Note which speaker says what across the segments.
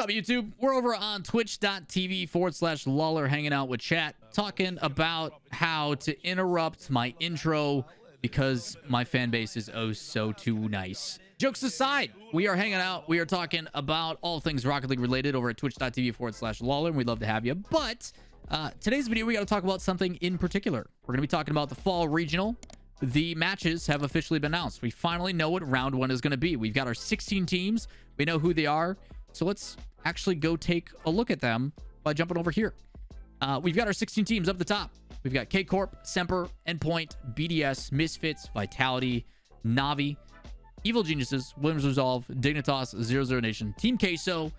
Speaker 1: up, YouTube? We're over on twitch.tv/Lawler hanging out with chat, talking about how to interrupt my intro because my fan base is oh so too nice. Jokes aside, we are hanging out. We are talking about all things Rocket League related over at twitch.tv/Lawler, and we'd love to have you. But today's video, we got to talk about something in particular. We're going to be talking about the Fall Regional. The matches have officially been announced. We finally know what round one is going to be. We've got our 16 teams. We know who they are. So let's actually go take a look at them by jumping over here. We've got our 16 teams up the top. We've got K-Corp, Semper, Endpoint, BDS, Misfits, Vitality, Navi, Evil Geniuses, Williams Resolve, Dignitas, 00 Nation, Team Queso,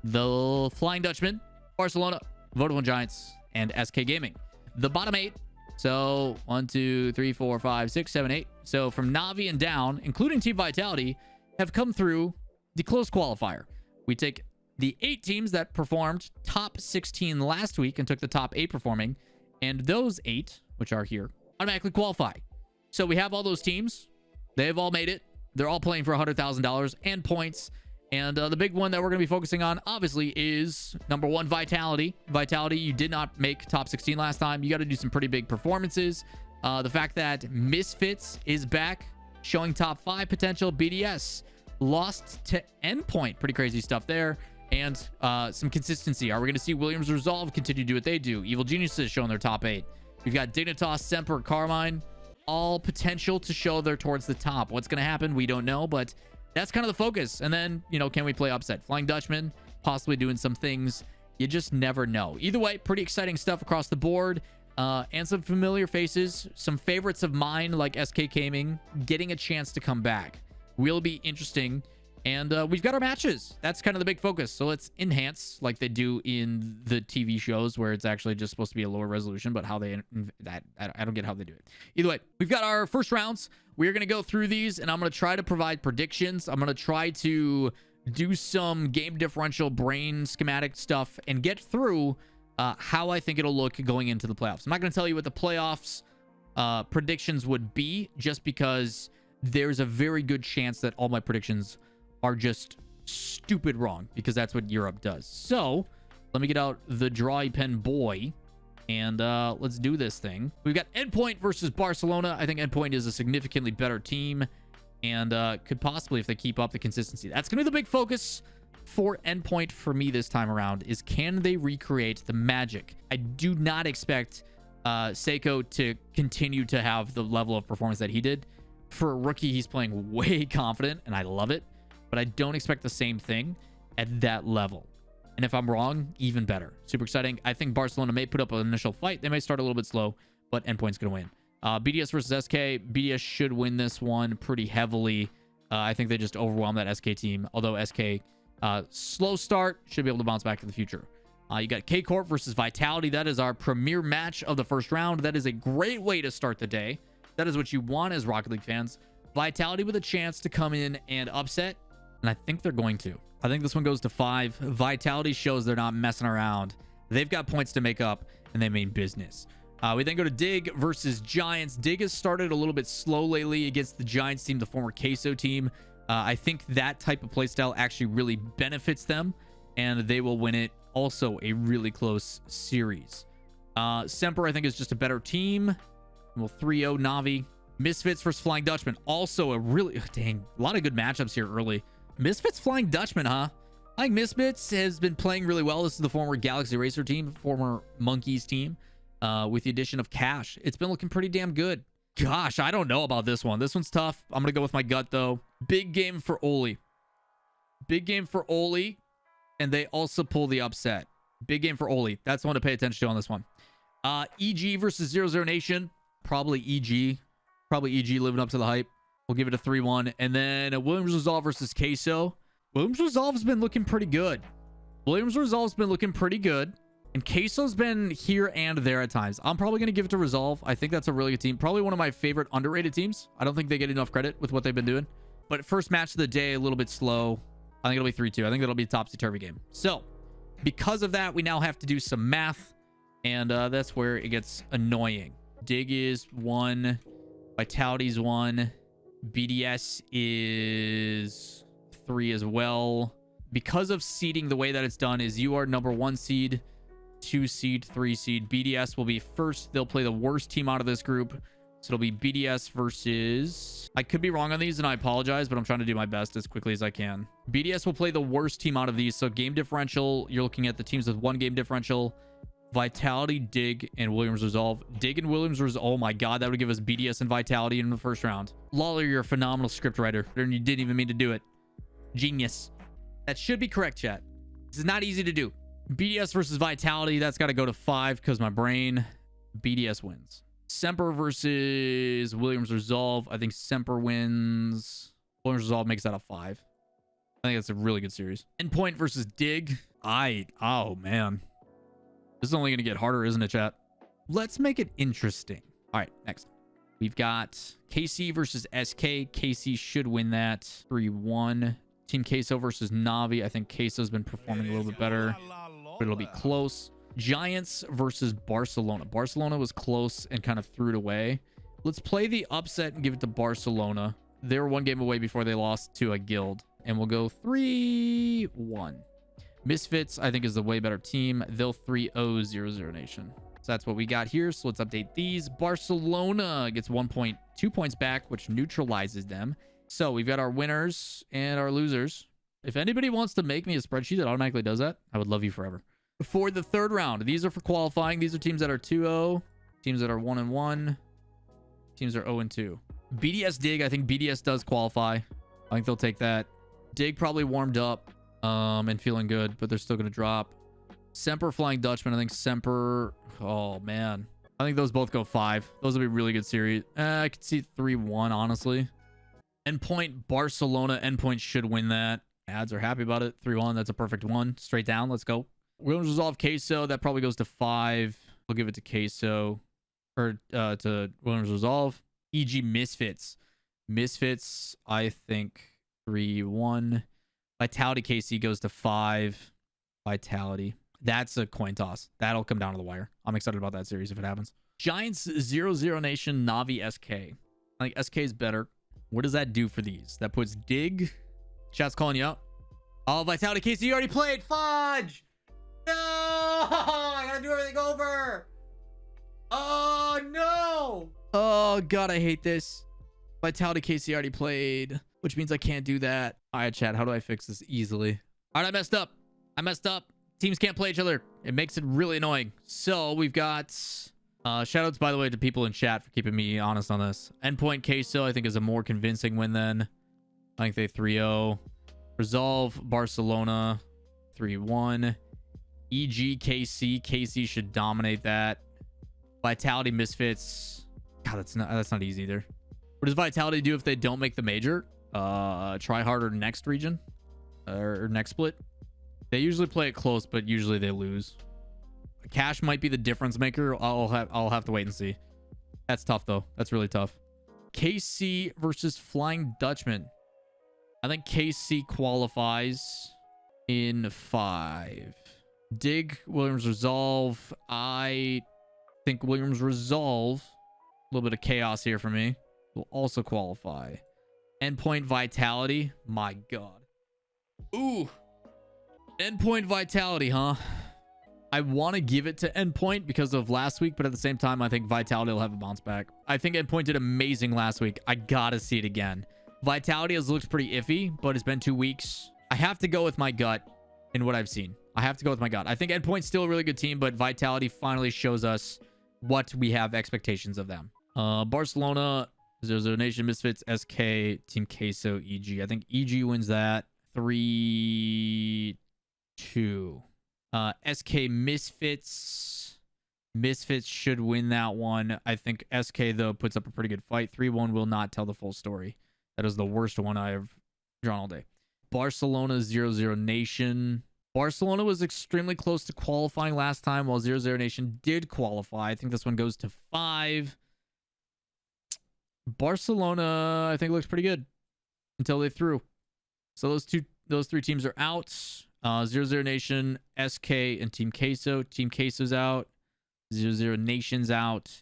Speaker 1: the Flying Dutchman, Barcelona, Vodafone Giants, and SK Gaming. The bottom 8. So 1, 2, 3, 4, 5, 6, 7, 8. So from Navi and down, including Team Vitality, have come through the close qualifier. We take the 8 teams that performed top 16 last week and took the top 8 performing, and those 8, which are here, automatically qualify. So we have all those teams. They've all made it. They're all playing for $100,000 and points. And the big one that we're going to be focusing on, obviously, is number 1, Vitality. Vitality, you did not make top 16 last time. You got to do some pretty big performances. The fact that Misfits is back, showing top 5 potential. BDS lost to Endpoint. Pretty crazy stuff there. And some consistency. Are we going to see Williams Resolve continue to do what they do? Evil Geniuses showing their top 8. We've got Dignitas, Semper, Carmine. All potential to show they're towards the top. What's going to happen? We don't know, but that's kind of the focus. And then, you know, can we play upset? Flying Dutchman, possibly doing some things. You just never know. Either way, pretty exciting stuff across the board. And some familiar faces. Some favorites of mine, like SK Gaming, getting a chance to come back. Will be interesting. And we've got our matches. That's kind of the big focus. So let's enhance like they do in the TV shows where it's actually just supposed to be a lower resolution, but how they I don't get how they do it. Either way, we've got our first rounds. We're going to go through these and I'm going to try to provide predictions. I'm going to try to do some game differential brain schematic stuff and get through how I think it'll look going into the playoffs. I'm not going to tell you what the playoffs predictions would be just because there's a very good chance that all my predictions are just stupid wrong because that's what Europe does. So let me get out the drawy pen boy and let's do this thing. We've got Endpoint versus Barcelona. I think Endpoint is a significantly better team and could possibly, if they keep up the consistency, that's gonna be the big focus for Endpoint for me this time around, is can they recreate the magic? I do not expect Seiko to continue to have the level of performance that he did. For a rookie, he's playing way confident and I love it. But I don't expect the same thing at that level. And if I'm wrong, even better. Super exciting. I think Barcelona may put up an initial fight. They may start a little bit slow, but Endpoint's going to win. BDS versus SK. BDS should win this one pretty heavily. I think they just overwhelm that SK team. Although SK, slow start, should be able to bounce back in the future. You got K-Corp versus Vitality. That is our premier match of the first round. That is a great way to start the day. That is what you want as Rocket League fans. Vitality with a chance to come in and upset. And I think they're going to. I think this one goes to 5. Vitality shows they're not messing around. They've got points to make up, and they mean business. We then go to Dig versus Giants. Dig has started a little bit slow lately against the Giants team, the former Queso team. I think that type of playstyle actually really benefits them, and they will win it. Also, a really close series. Semper, I think, is just a better team. Well, 3-0 Navi. Misfits versus Flying Dutchman. Also a really, dang, a lot of good matchups here early. Misfits Flying Dutchman, huh? I think Misfits has been playing really well. This is the former Galaxy Racer team, former Monkeys team, with the addition of Cash. It's been looking pretty damn good. Gosh, I don't know about this one. This one's tough. I'm going to go with my gut, though. Big game for Oli. Big game for Oli, and they also pull the upset. Big game for Oli. That's the one to pay attention to on this one. EG versus 00 Nation. Probably EG. Probably EG living up to the hype. We'll give it a 3-1. And then Williams Resolve versus Queso. Williams Resolve's been looking pretty good. Williams Resolve's been looking pretty good. And Queso's been here and there at times. I'm probably going to give it to Resolve. I think that's a really good team. Probably one of my favorite underrated teams. I don't think they get enough credit with what they've been doing. But first match of the day, a little bit slow. I think it'll be 3-2. I think it'll be a topsy-turvy game. So, because of that, we now have to do some math. And that's where it gets annoying. Dig is 1. Vitality's 1. BDS is 3 as well. because of seeding, the way that it's done is you are number 1 seed, 2 seed, 3 seed. BDS will be first. They'll play the worst team out of this group. So it'll be BDS versus... I could be wrong on these, and I apologize, but I'm trying to do my best as quickly as I can. BDS will play the worst team out of these. So game differential, you're looking at the teams with 1 game differential. Vitality, Dig, and Williams Resolve. Dig and Williams Resolve. Oh my god, that would give us BDS and Vitality in the first round. Lawler, you're a phenomenal script writer, and you didn't even mean to do it. Genius. That should be correct, chat. This is not easy to do. BDS versus Vitality, that's got to go to 5 because my brain. BDS wins. Semper versus Williams Resolve. I think Semper wins. Williams Resolve makes that a 5. I think that's a really good series. Endpoint versus Dig. Oh man. This is only going to get harder, isn't it, chat? Let's make it interesting. All right, next. We've got KC versus SK. KC should win that 3-1. Team Queso versus Navi. I think Queso's been performing a little bit better, but it'll be close. Giants versus Barcelona. Barcelona was close and kind of threw it away. Let's play the upset and give it to Barcelona. They were 1 game away before they lost to a guild. And we'll go 3-1. Misfits, I think, is the way better team. They'll 3-0 0-0 Nation. So that's what we got here. So let's update these. Barcelona gets 2 points back, which neutralizes them. So we've got our winners and our losers. If anybody wants to make me a spreadsheet that automatically does that, I would love you forever. For the third round, these are for qualifying. These are teams that are 2-0, teams that are 1-1, teams that are 0-2. BDS Dig, I think BDS does qualify. I think they'll take that. Dig probably warmed up and feeling good, but they're still going to drop. Semper Flying Dutchman, I think Semper... Oh, man. I think those both go 5. Those will be really good series. I could see 3-1, honestly. Endpoint Barcelona. Endpoint should win that. Ads are happy about it. 3-1, that's a perfect one. Straight down, let's go. Williams Resolve Queso, that probably goes to 5. We'll give it to Queso. Or to Williams Resolve. EG Misfits. Misfits, I think 3-1. Vitality KC goes to 5. Vitality. That's a coin toss. That'll come down to the wire. I'm excited about that series if it happens. Giants 0-0 Nation, Navi SK. I think SK is better. What does that do for these? That puts Dig. Chat's calling you out. Oh, Vitality KC, you already played. Fudge. No. I gotta do everything over. Oh, no. Oh, God, I hate this. Vitality KC already played, which means I can't do that. All right, chat, how do I fix this easily? All right, I messed up. Teams can't play each other. It makes it really annoying. So we've got shoutouts, by the way, to people in chat for keeping me honest on this. Endpoint Queso, I think, is a more convincing win then. I think they 3-0. Resolve Barcelona 3-1. EG KC. KC should dominate that. Vitality Misfits. God, that's not easy either. What does Vitality do if they don't make the major? Try harder next region or next split. They usually play it close, but usually they lose. Cash might be the difference maker. I'll have to wait and see. That's tough though. That's really tough. KC versus Flying Dutchman. I think KC qualifies in 5. Dig Williams Resolve. I think Williams Resolve. A little bit of chaos here for me. Will also qualify. Endpoint Vitality. My God. Ooh. Endpoint Vitality, huh? I want to give it to Endpoint because of last week, but at the same time, I think Vitality will have a bounce back. I think Endpoint did amazing last week. I gotta see it again. Vitality has looked pretty iffy, but it's been 2 weeks. I have to go with my gut in what I've seen. I have to go with my gut. I think Endpoint's still a really good team, but Vitality finally shows us what we have expectations of them. Barcelona, 0-0 Nation, Misfits, SK, Team Queso, EG. I think EG wins that 3-2. SK Misfits. Misfits should win that one. I think SK, though, puts up a pretty good fight. 3-1 will not tell the full story. That is the worst one I have drawn all day. Barcelona 0-0 Nation. Barcelona was extremely close to qualifying last time, while 0-0 Nation did qualify. I think this one goes to 5. Barcelona, I think, looks pretty good until they threw. So those 3 teams are out. 0-0 Nation, SK, and Team Queso. Team Queso's out. 0-0 Nation's out.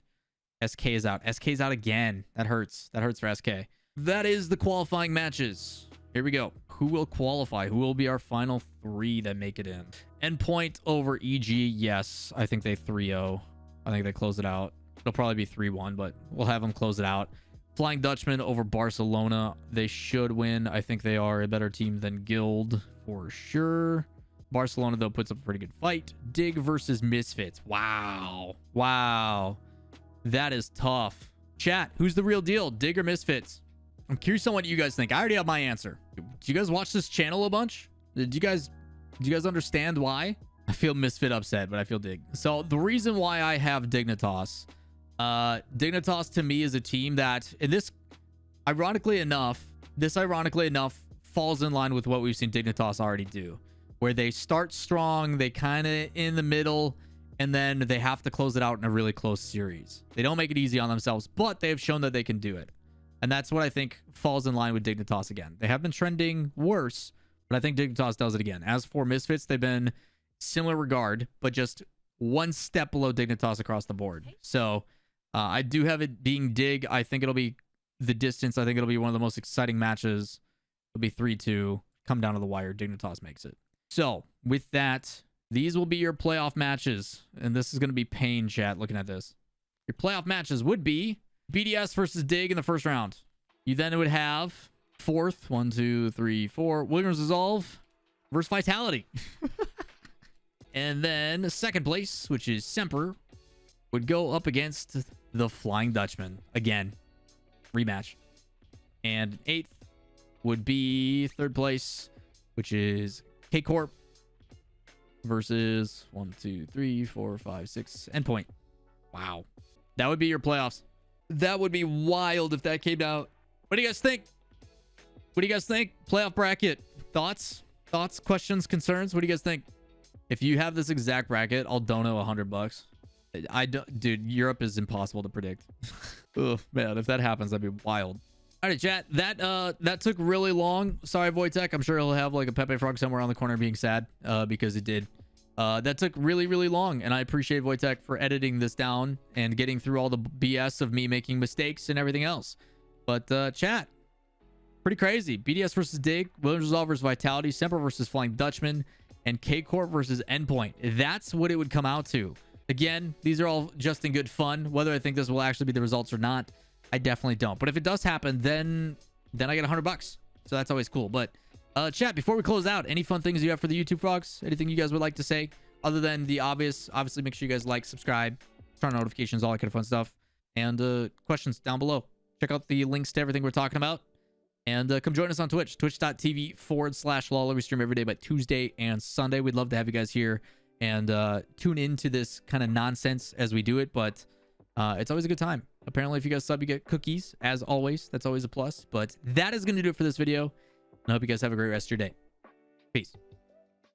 Speaker 1: SK is out. SK's out again. That hurts. That hurts for SK. That is the qualifying matches. Here we go. Who will qualify? Who will be our final 3 that make it in? Endpoint over EG. Yes, I think they 3-0. I think they close it out. It'll probably be 3-1, but we'll have them close it out. Flying Dutchman over Barcelona. They should win. I think they are a better team than Guild for sure. Barcelona, though, puts up a pretty good fight. Dig versus Misfits. Wow. Wow. That is tough. Chat, who's the real deal? Dig or Misfits? I'm curious on what you guys think. I already have my answer. Do you guys watch this channel a bunch? Do you guys understand why? I feel Misfit upset, but I feel Dig. So the reason why I have Dignitas, Dignitas to me is a team that, and this ironically enough falls in line with what we've seen Dignitas already do, where they start strong, they kind of in the middle, and then they have to close it out in a really close series. They don't make it easy on themselves, but they have shown that they can do it. And that's what I think falls in line with Dignitas again. They have been trending worse, but I think Dignitas does it again. As for Misfits, they've been similar regard, but just one step below Dignitas across the board. So I do have it being Dig. I think it'll be the distance. I think it'll be one of the most exciting matches. It'll be 3-2. Come down to the wire. Dignitas makes it. So with that, these will be your playoff matches. And this is going to be pain, chat, looking at this. Your playoff matches would be BDS versus Dig in the first round. You then would have fourth, 1, 2, 3, 4, Williams Resolve versus Vitality. And then second place, which is Semper, would go up against the Flying Dutchman. Again, rematch. And eighth would be third place, which is K-Corp versus 1, 2, 3, 4, 5, 6, Endpoint. Wow. That would be your playoffs. That would be wild if that came out. What do you guys think? What do you guys think? Playoff bracket. Thoughts? Thoughts, questions, concerns? What do you guys think? If you have this exact bracket, I'll donate $100. Dude, Europe is impossible to predict. Oh man, if that happens, that'd be wild. All right, chat. That took really long. Sorry, Wojtek. I'm sure he'll have like a Pepe Frog somewhere on the corner being sad because it did. That took really, really long, and I appreciate Wojtek for editing this down and getting through all the BS of me making mistakes and everything else. But chat, pretty crazy. BDS versus Dig, Williams Resolve versus Vitality, Semper versus Flying Dutchman, and K-Corp versus Endpoint. That's what it would come out to. Again, these are all just in good fun. Whether I think this will actually be the results or not, I definitely don't. But if it does happen, then I get $100. So that's always cool. But chat, before we close out, any fun things you have for the YouTube frogs? Anything you guys would like to say other than the obvious? Obviously, make sure you guys like, subscribe, turn on notifications, all that kind of fun stuff. And questions down below. Check out the links to everything we're talking about. And come join us on Twitch, twitch.tv/Lawler. We stream every day but Tuesday and Sunday. We'd love to have you guys here and tune into this kind of nonsense as we do it. But it's always a good time. Apparently, if you guys sub, you get cookies, as always. That's always a plus. But that is going to do it for this video. And I hope you guys have a great rest of your day. Peace.